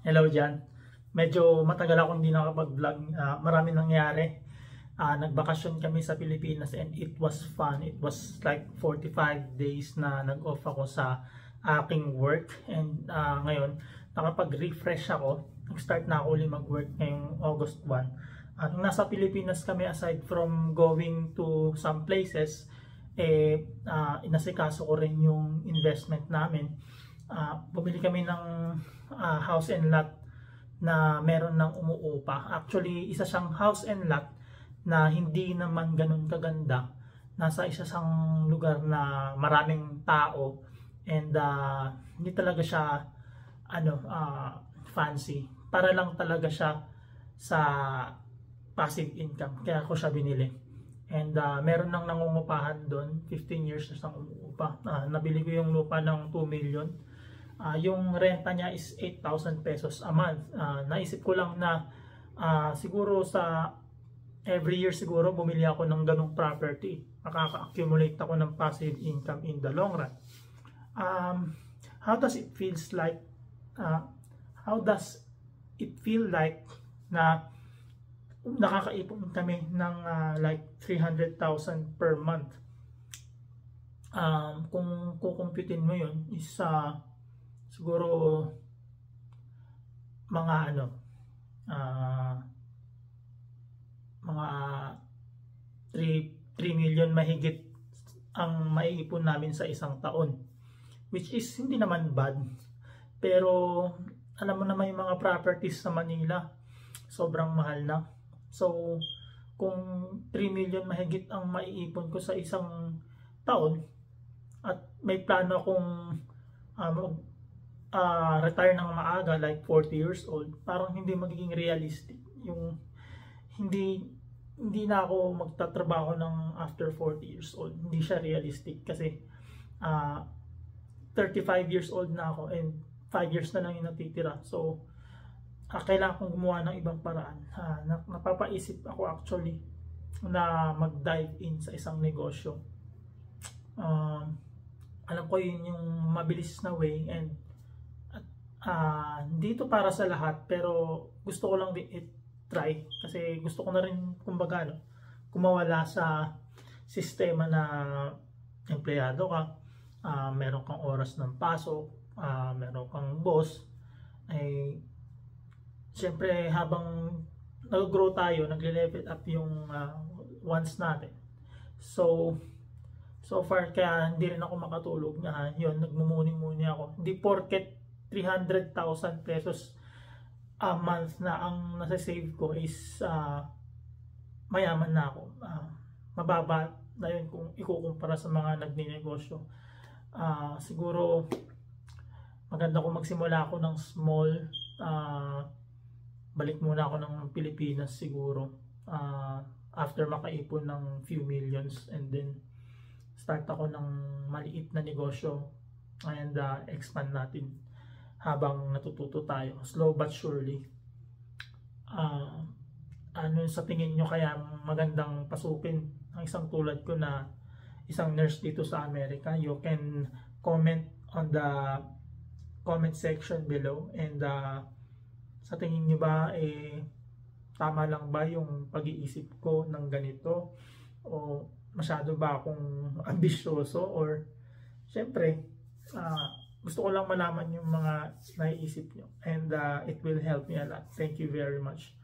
Hello dyan. Medyo matagal akong hindi nakapag-vlog. Marami nangyari. Nagbakasyon kami sa Pilipinas and it was fun. It was like 45 days na nag-off ako sa aking work. And ngayon, nakapag-refresh ako. Nag-start na ako ulit mag-work ngayong August 1. Nung nasa Pilipinas kami, aside from going to some places, inasikaso ko rin yung investment namin. Bumili kami ng house and lot na meron ng umuupa. Actually, isa siyang house and lot na hindi naman ganun kaganda. Nasa isa siyang lugar na maraming tao and hindi talaga siya fancy. Para lang talaga siya sa passive income. Kaya ako siya binili. And meron nang nangungupahan doon. 15 years na siyang umuupa. Nabili ko yung lupa ng 2 million. Yung renta niya is 8,000 pesos a month. Naisip ko lang na siguro sa every year siguro bumili ako ng ganong property. Makaka-accumulate ako ng passive income in the long run. How does it feels like na nakakaipon kami ng like 300,000 per month? Kung kukumputin mo yun is siguro mga mga 3 million mahigit ang maiipon namin sa isang taon, which is hindi naman bad. Pero alam mo naman yung mga properties sa Manila sobrang mahal na. So kung 3 million mahigit ang maiipon ko sa isang taon at may plano akong retire ng maaga like 40 years old, parang hindi magiging realistic yung hindi na ako magtatrabaho ng after 40 years old. Hindi siya realistic kasi 35 years old na ako and 5 years na lang yung natitira. So kailangan kong gumawa ng ibang paraan. Napapaisip ako actually na mag-dive in sa isang negosyo. Alam ko yun yung mabilis na way and dito para sa lahat, pero gusto ko lang din i-try kasi gusto ko na rin kumbaga kumawala sa sistema na empleyado ka, meron kang oras ng pasok, meron kang boss. Ay syempre habang nag-grow tayo, nagle-level up yung wants natin. So far kaya hindi rin ako makatulog na yun, nagmumuni-muni ako. Hindi porket 300,000 pesos a month na ang nasa-save ko is mayaman na ako. Mababa na yun kung ikukumpara sa mga nagninegosyo. Siguro maganda kung magsimula ako ng small. Balik muna ako ng Pilipinas siguro after makaipon ng few millions, and then start ako ng maliit na negosyo and expand natin habang natututo tayo, slow but surely. Ano sa tingin nyo kaya magandang pasukin ang isang tulad ko na isang nurse dito sa Amerika? You can comment on the comment section below, and sa tingin nyo ba tama lang ba yung pag-iisip ko ng ganito, o masyado ba akong ambisyoso, or syempre gusto ko lang malaman yung mga naiisip nyo, and it will help me a lot. Thank you very much.